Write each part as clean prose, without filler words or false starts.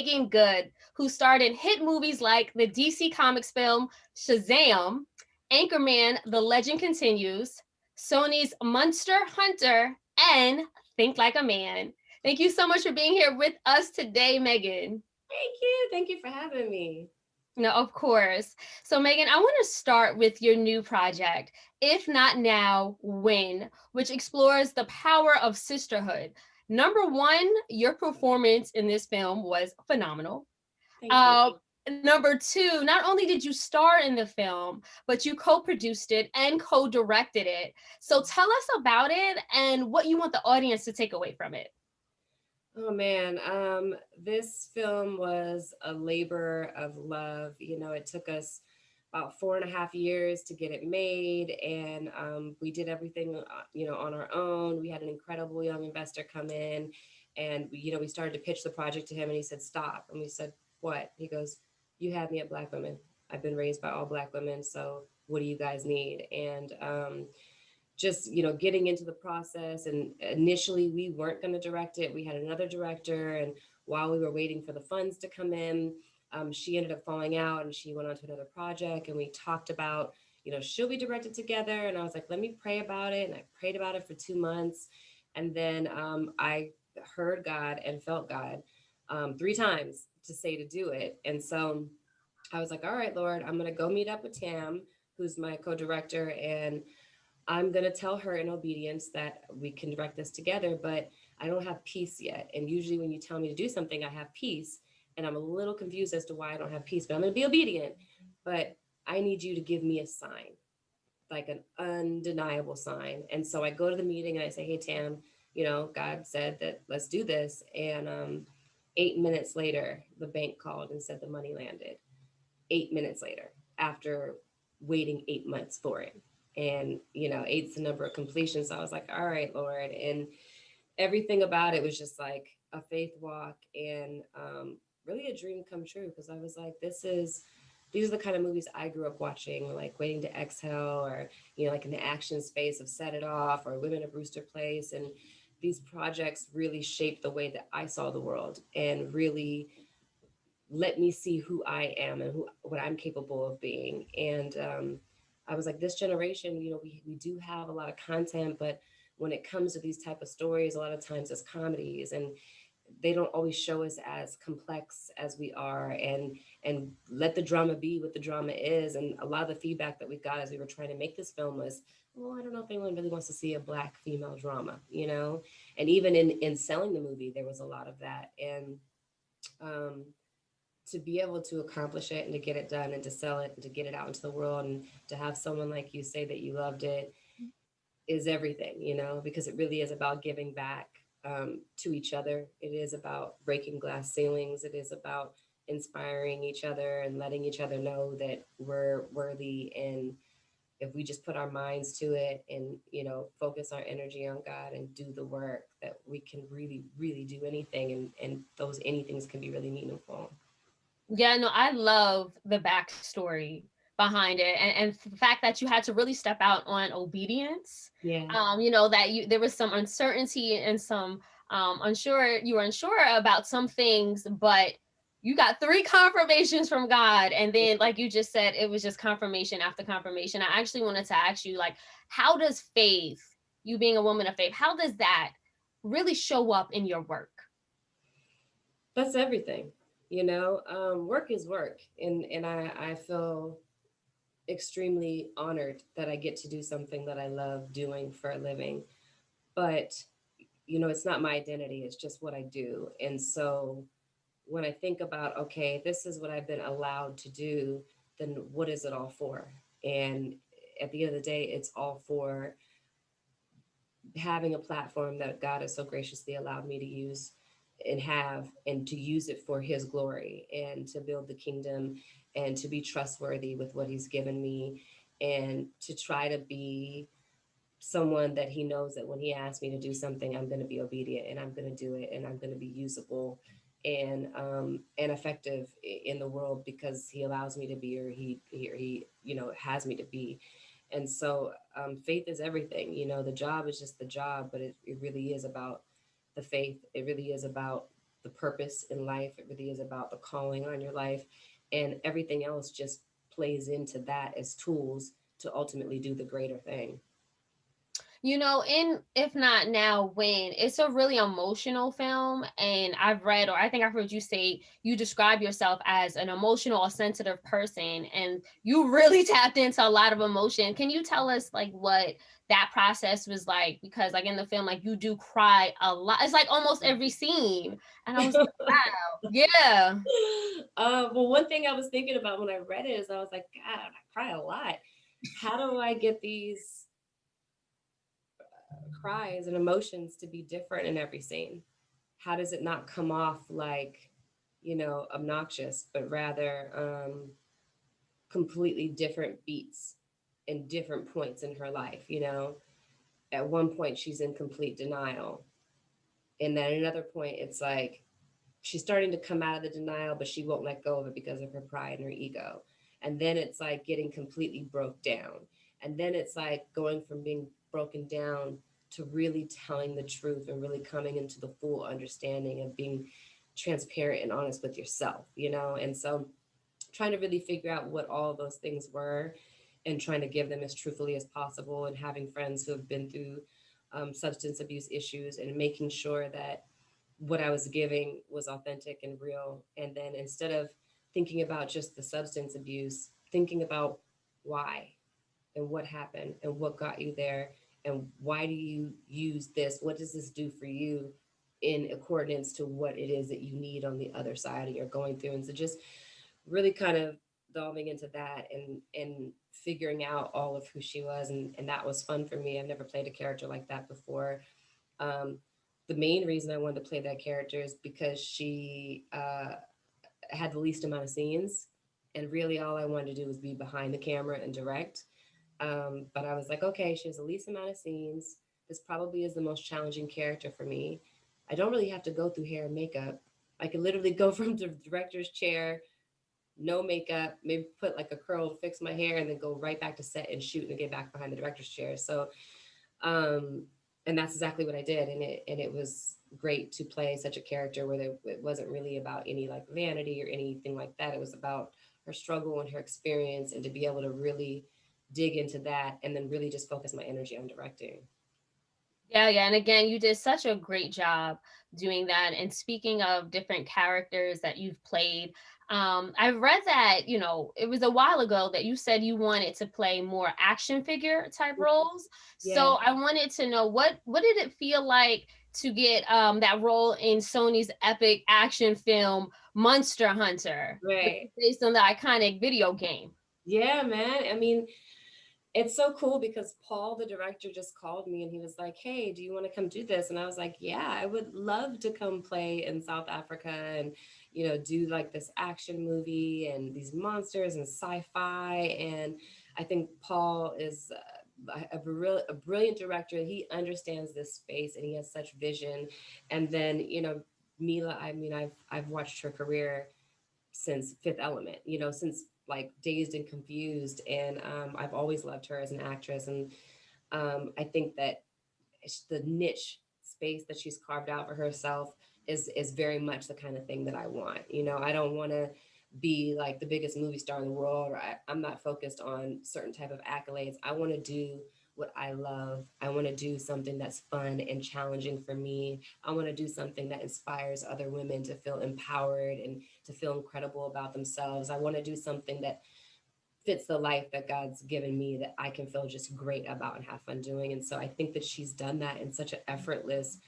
Meagan Good, who starred in hit movies like the DC Comics film Shazam, Anchorman: The Legend Continues, Sony's Monster Hunter, and Think Like a Man. Thank you so much for being here with us today, Meagan. Thank you. Thank you for having me. No, of course. So, Meagan, I want to start with your new project, If Not Now, When, which explores the power of sisterhood. Number one, your performance in this film was phenomenal. Thank you. Uh, Number two, not only did you star in the film, but you co produced it and co directed it. So, tell us about it and what you want the audience to take away from it. Oh man, this film was a labor of love. It took us about 4.5 years to get it made, and we did everything, on our own. We had an incredible young investor come in, and we started to pitch the project to him, and he said, "Stop," and we said, "What?" He goes, "You had me at Black women. I've been raised by all Black women, so what do you guys need?" And just getting into the process, and initially we weren't going to direct it. We had another director, and while we were waiting for the funds to come in, she ended up falling out and she went on to another project, and we talked about, should we direct it together, and I was like, let me pray about it, and I prayed about it for 2 months, and then I heard God and felt God 3 times to say to do it. And so I was like, all right, Lord, I'm going to go meet up with Tam, who's my co-director, and I'm going to tell her in obedience that we can direct this together, but I don't have peace yet. And usually when you tell me to do something, I have peace. And I'm a little confused as to why I don't have peace, but I'm going to be obedient. But I need you to give me a sign, like an undeniable sign. And so I go to the meeting and I say, hey, Tam, God said that let's do this. And 8 minutes later, the bank called and said the money landed. 8 minutes later, after waiting 8 months for it. And, eight's the number of completion. So I was like, all right, Lord. And everything about it was just like a faith walk, and really a dream come true, because I was like, these are the kind of movies I grew up watching, like Waiting to Exhale, or, like in the action space of Set It Off or Women of Brewster Place. And these projects really shaped the way that I saw the world, and really let me see who I am and what I'm capable of being. And I was like, this generation, we do have a lot of content, but when it comes to these type of stories, a lot of times it's comedies, and they don't always show us as complex as we are, and let the drama be what the drama is. And a lot of the feedback that we got as we were trying to make this film was, well, I don't know if anyone really wants to see a Black female drama, and even in selling the movie, there was a lot of that. And um, to be able to accomplish it and to get it done and to sell it and to get it out into the world, and to have someone like you say that you loved it is everything, because it really is about giving back to each other. It is about breaking glass ceilings. It is about inspiring each other and letting each other know that we're worthy. And if we just put our minds to it, and, focus our energy on God and do the work, that we can really, really do anything. And those anythings can be really meaningful. Yeah, no, I love the backstory behind it, and the fact that you had to really step out on obedience. Yeah. That there was some uncertainty and some you were unsure about some things, but you got three confirmations from God, and then, like you just said, it was just confirmation after confirmation. I actually wanted to ask you, like, how does faith, you being a woman of faith, how does that really show up in your work? That's everything. Work is work, and I feel extremely honored that I get to do something that I love doing for a living. But it's not my identity; it's just what I do. And so when I think about, okay, this is what I've been allowed to do, then what is it all for? And at the end of the day, it's all for having a platform that God has so graciously allowed me to use and have, and to use it for his glory, and to build the kingdom, and to be trustworthy with what he's given me, and to try to be someone that he knows that when he asks me to do something, I'm going to be obedient, and I'm going to do it, and I'm going to be usable and effective in the world, because he allows me to be, or he has me to be. And so faith is everything. The job is just the job, but it really is about the faith. It really is about the purpose in life. It really is about the calling on your life, and everything else just plays into that as tools to ultimately do the greater thing. In If Not Now, When, it's a really emotional film. And I've read, or I think I've heard you say, you describe yourself as an emotional or sensitive person, and you really tapped into a lot of emotion. Can you tell us like what that process was like? Because like in the film, like you do cry a lot. It's like almost every scene. And I was like, wow, yeah. Well, one thing I was thinking about when I read it is I was like, God, I cry a lot. How do I get these cries and emotions to be different in every scene? How does it not come off like, obnoxious, but rather completely different beats and different points in her life? At one point, she's in complete denial. And then at another point, it's like she's starting to come out of the denial, but she won't let go of it because of her pride and her ego. And then it's like getting completely broke down. And then it's like going from being broken down to really telling the truth and really coming into the full understanding of being transparent and honest with yourself. And so trying to really figure out what all of those things were and trying to give them as truthfully as possible, and having friends who have been through substance abuse issues, and making sure that what I was giving was authentic and real. And then instead of thinking about just the substance abuse, thinking about why and what happened and what got you there, and why do you use this? What does this do for you in accordance to what it is that you need on the other side, and you're going through? And so just really kind of delving into that, and figuring out all of who she was. And that was fun for me. I've never played a character like that before. um, the main reason I wanted to play that character is because she had the least amount of scenes, and really all I wanted to do was be behind the camera and direct. But I was like, okay, she has the least amount of scenes. This probably is the most challenging character for me. I don't really have to go through hair and makeup. I could literally go from the director's chair, no makeup, maybe put like a curl to fix my hair, and then go right back to set and shoot and get back behind the director's chair. So um, and that's exactly what I did, and it was great to play such a character where it wasn't really about any like vanity or anything like that. It was about her struggle and her experience, and to be able to really dig into that, and then really just focus my energy on directing. Yeah, yeah. And again, you did such a great job doing that. And speaking of different characters that you've played, I read that, it was a while ago that you said you wanted to play more action figure type roles. Yeah, So I wanted to know what did it feel like to get that role in Sony's epic action film Monster Hunter, which right. is based on the iconic video game. Yeah, man. I mean, it's so cool because Paul, the director, just called me and he was like, "Hey, do you want to come do this?" And I was like, "Yeah, I would love to come play in South Africa and, do like this action movie and these monsters and sci-fi." And I think Paul is a brilliant director. He understands this space and he has such vision. And then, Mila, I mean, I've watched her career since Fifth Element, since like Dazed and Confused, and I've always loved her as an actress. And I think that the niche space that she's carved out for herself is very much the kind of thing that I want. I don't want to be like the biggest movie star in the world, or I'm not focused on certain type of accolades. I want to do what I love. I want to do something that's fun and challenging for me. I want to do something that inspires other women to feel empowered and to feel incredible about themselves. I want to do something that fits the life that God's given me, that I can feel just great about and have fun doing. And so I think that she's done that in such an effortless,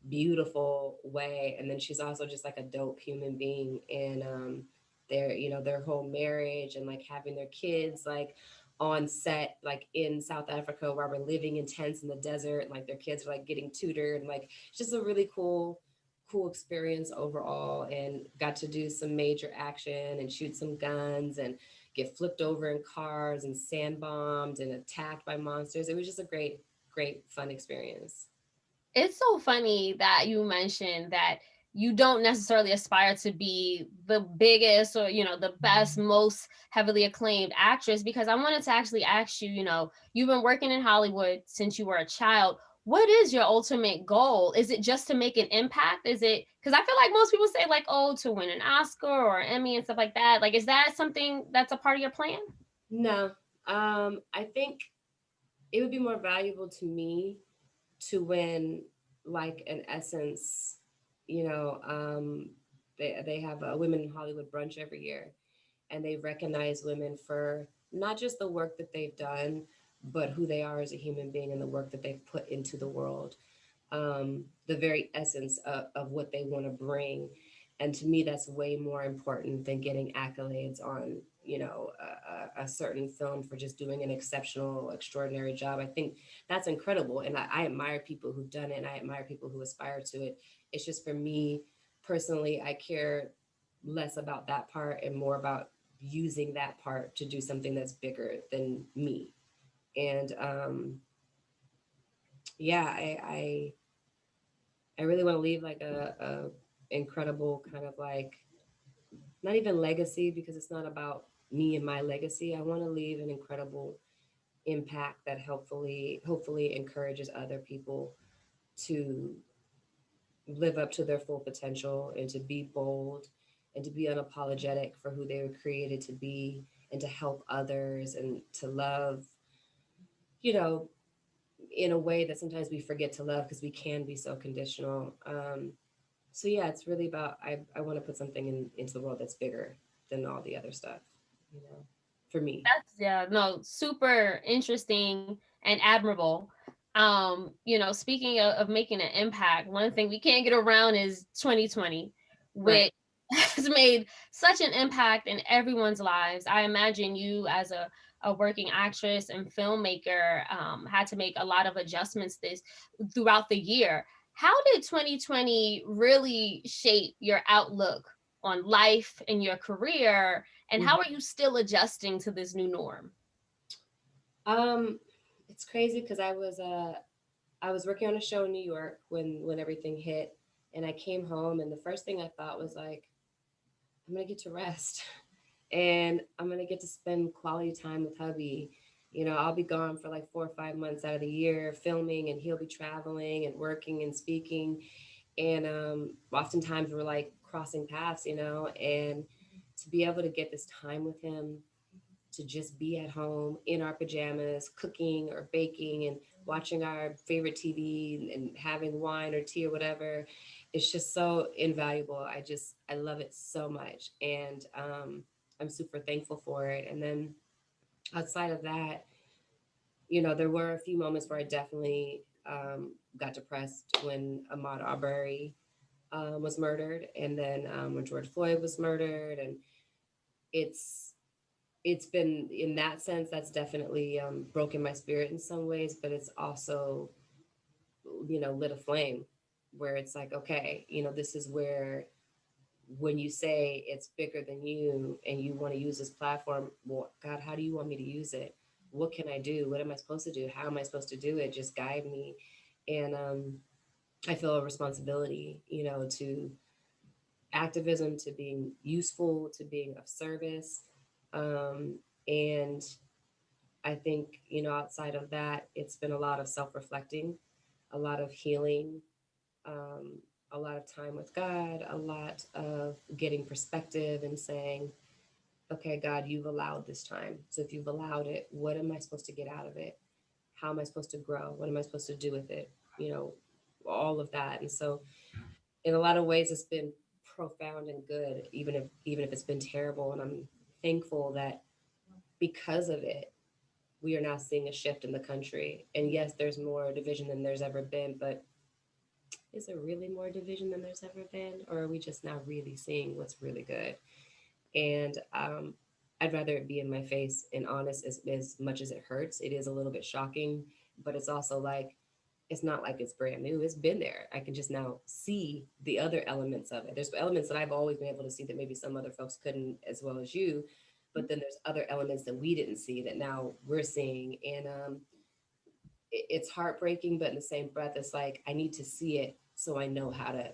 beautiful way. And then she's also just like a dope human being. And their whole marriage and like having their kids like on set, like in South Africa, where we're living in tents in the desert, and like their kids are like getting tutored, and like it's just a really cool experience overall. And got to do some major action and shoot some guns and get flipped over in cars and sand bombed and attacked by monsters. It was just a great fun experience. It's so funny that you mentioned that you don't necessarily aspire to be the biggest or the best, most heavily acclaimed actress, because I wanted to actually ask you, you've been working in Hollywood since you were a child. what is your ultimate goal? Is it just to make an impact? Is it, because I feel like most people say like, oh, to win an Oscar or Emmy and stuff like that. Like, is that something that's a part of your plan? No, I think it would be more valuable to me to win like an Essence, you know, they have a Women in Hollywood brunch every year, and they recognize women for not just the work that they've done, but who they are as a human being and the work that they've put into the world, the very essence of what they want to bring. And to me, that's way more important than getting accolades on, you know, a certain film for just doing an exceptional, extraordinary job. I think that's incredible. And I admire people who've done it, and I admire people who aspire to it. It's just for me personally, I care less about that part and more about using that part to do something that's bigger than me. And yeah, I really want to leave like a incredible kind of like, not even legacy, because it's not about me and my legacy. I want to leave an incredible impact that hopefully encourages other people to live up to their full potential and to be bold and to be unapologetic for who they were created to be, and to help others and to love, you know, in a way that sometimes we forget to love because we can be so conditional. So yeah, it's really about, I want to put something into the world that's bigger than all the other stuff, you know, for me. That's, yeah, no, super interesting and admirable. Speaking of making an impact, one thing we can't get around is 2020, Right. which has made such an impact in everyone's lives. I imagine you as a working actress and filmmaker had to make a lot of adjustments this throughout the year. How did 2020 really shape your outlook on life and your career, and how Mhm. are you still adjusting to this new norm? Um, it's crazy because I was working on a show in New York when everything hit, and I came home, and the first thing I thought was like, I'm gonna get to rest, and I'm gonna get to spend quality time with hubby. You know, I'll be gone for like 4 or 5 months out of the year filming, and he'll be traveling and working and speaking. And oftentimes we're like crossing paths, you know, and to be able to get this time with him, to just be at home in our pajamas, cooking or baking and watching our favorite TV and having wine or tea or whatever. It's just so invaluable. I love it so much. And I'm super thankful for it. And then outside of that, you know, there were a few moments where I definitely got depressed when Ahmaud Arbery was murdered, and then when George Floyd was murdered. And it's it's been, in that sense, that's definitely broken my spirit in some ways, but it's also, you know, lit a flame where it's like, okay, you know, this is where, when you say it's bigger than you and you want to use this platform, well, God, how do you want me to use it? What can I do? What am I supposed to do? How am I supposed to do it? Just guide me. And I feel a responsibility, you know, to activism, to being useful, to being of service. And I think, you know, outside of that, it's been a lot of self reflecting, a lot of healing, um, a lot of time with God, a lot of getting perspective and saying, okay, God, you've allowed this time. So if you've allowed it, what am I supposed to get out of it? How am I supposed to grow? What am I supposed to do with it? You know, all of that. And so, in a lot of ways, it's been profound and good, even if it's been terrible. And I'm thankful that because of it, we are now seeing a shift in the country. And yes, there's more division than there's ever been, but is there really more division than there's ever been? Or are we just now really seeing what's really good? And I'd rather it be in my face and honest, as much as it hurts. It is a little bit shocking, but it's also like, it's not like it's brand new. It's been there. I can just now see the other elements of it. There's elements that I've always been able to see that maybe some other folks couldn't as well as you, but then there's other elements that we didn't see that now we're seeing. And it's heartbreaking, but in the same breath, it's like I need to see it so I know how to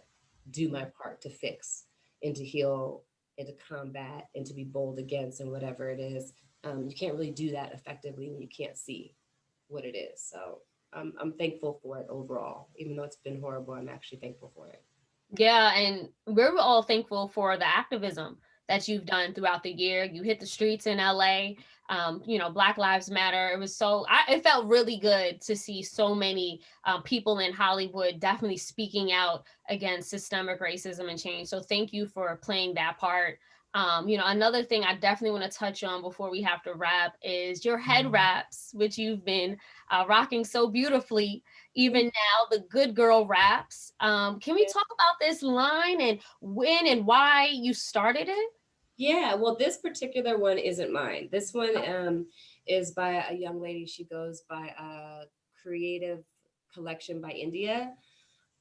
do my part to fix and to heal and to combat and to be bold against and whatever it is. You can't really do that effectively when you can't see what it is. So. I'm thankful for it overall. Even though it's been horrible, I'm actually thankful for it. Yeah, and we're all thankful for the activism that you've done throughout the year. You hit the streets in LA. Black Lives Matter. It felt really good to see so many people in Hollywood definitely speaking out against systemic racism and change. So thank you for playing that part. Another thing I definitely want to touch on before we have to wrap is your head wraps, which you've been rocking so beautifully even now, the good girl raps. Can we talk about this line and when and why you started it? Yeah, well, this particular one isn't mine. This one is by a young lady. She goes by a creative collection by India.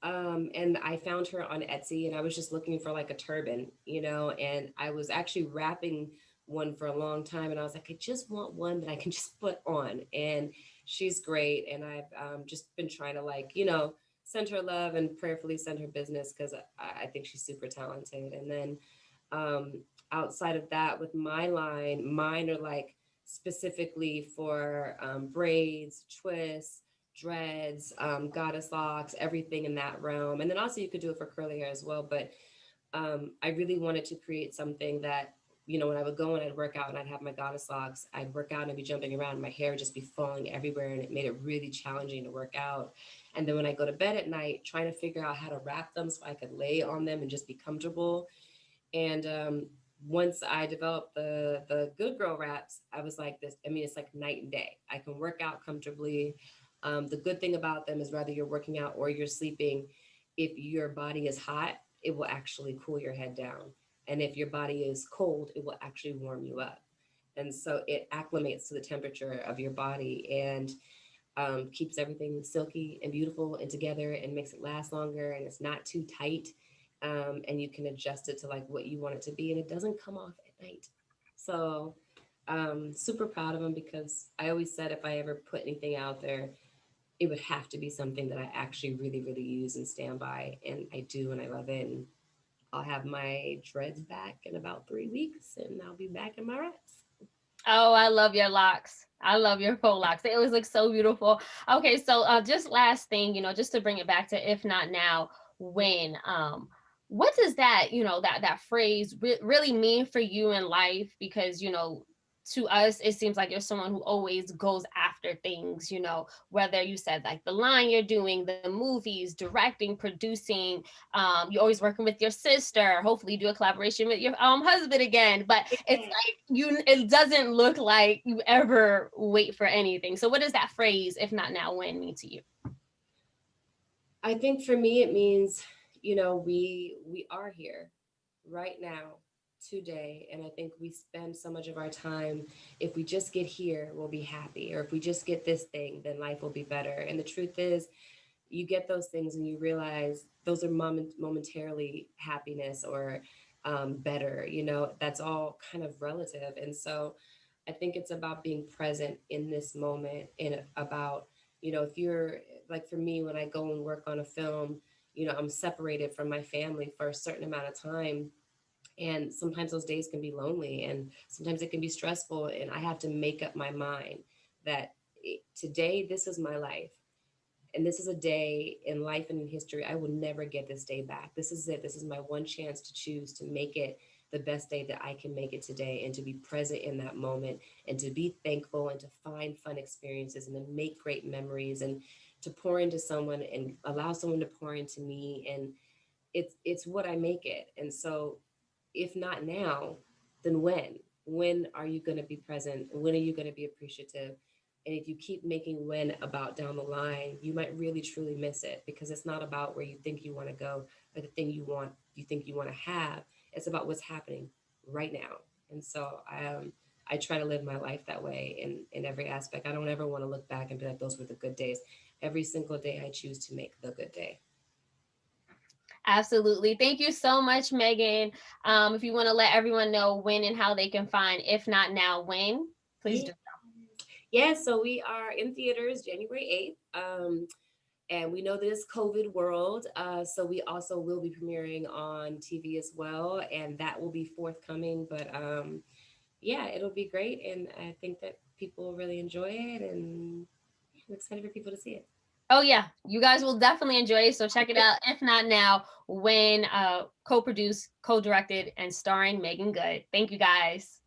And I found her on Etsy, and I was just looking for like a turban, and I was actually wrapping one for a long time, and I was like, I just want one that I can just put on. And she's great, and I've just been trying to send her love and prayerfully send her business because I think she's super talented. And then um, outside of that, with my line, mine are like specifically for braids, twists, dreads, goddess locks, everything in that realm. And then also you could do it for curly hair as well. But I really wanted to create something that, when I would go and I'd work out and I'd have my goddess locks, I'd work out and I'd be jumping around, and my hair would just be falling everywhere. And it made it really challenging to work out. And then when I go to bed at night, trying to figure out how to wrap them so I could lay on them and just be comfortable. And once I developed the good girl wraps, I was like this. I mean, it's like night and day. I can work out comfortably. The good thing about them is whether you're working out or you're sleeping, if your body is hot, it will actually cool your head down. And if your body is cold, it will actually warm you up. And so it acclimates to the temperature of your body and keeps everything silky and beautiful and together and makes it last longer. And it's not too tight. And you can adjust it to like what you want it to be. And it doesn't come off at night. So super proud of them because I always said if I ever put anything out there, it would have to be something that I actually really, really use and stand by. And I do, and I love it. And I'll have my dreads back in about 3 weeks, and I'll be back in my wraps. Oh, I love your locks. I love your faux locks. They always look so beautiful. Okay, so just last thing, just to bring it back to if not now, when what does that phrase really mean for you in life? Because to us it seems like you're someone who always goes after things, whether you said like the line you're doing, the movies, directing, producing, you're always working with your sister, hopefully you do a collaboration with your husband again, but it's like it doesn't look like you ever wait for anything. So what does that phrase if not now when mean to you? I think for me it means, we are here right now today, and I think we spend so much of our time, if we just get here we'll be happy, or if we just get this thing then life will be better. And the truth is, you get those things and you realize those are momentarily happiness or better, that's all kind of relative. And so I think it's about being present in this moment, and about, if you're like, for me, when I go and work on a film, I'm separated from my family for a certain amount of time. And sometimes those days can be lonely, and sometimes it can be stressful. And I have to make up my mind that today, this is my life. And this is a day in life and in history. I will never get this day back. This is it. This is my one chance to choose to make it the best day that I can make it today, and to be present in that moment, and to be thankful, and to find fun experiences, and to make great memories, and to pour into someone and allow someone to pour into me. And it's what I make it. And so if not now, then when? When are you going to be present? When are you going to be appreciative? And if you keep making when about down the line, you might really truly miss it, because it's not about where you think you want to go or the thing you think you want to have. It's about what's happening right now. And so I try to live my life that way in every aspect. I don't ever want to look back and be like, those were the good days. Every single day I choose to make the good day. Absolutely. Thank you so much, Megan. If you want to let everyone know when and how they can find if not now when, please Yeah. do. Yeah, so we are in theaters January 8th. And we know this COVID world. So we also will be premiering on TV as well. And that will be forthcoming. But yeah, it'll be great. And I think that people will really enjoy it. And I'm excited for people to see it. Oh yeah, you guys will definitely enjoy it. So check it out. If not now, when co-produced, co-directed, and starring Meagan Good. Thank you guys.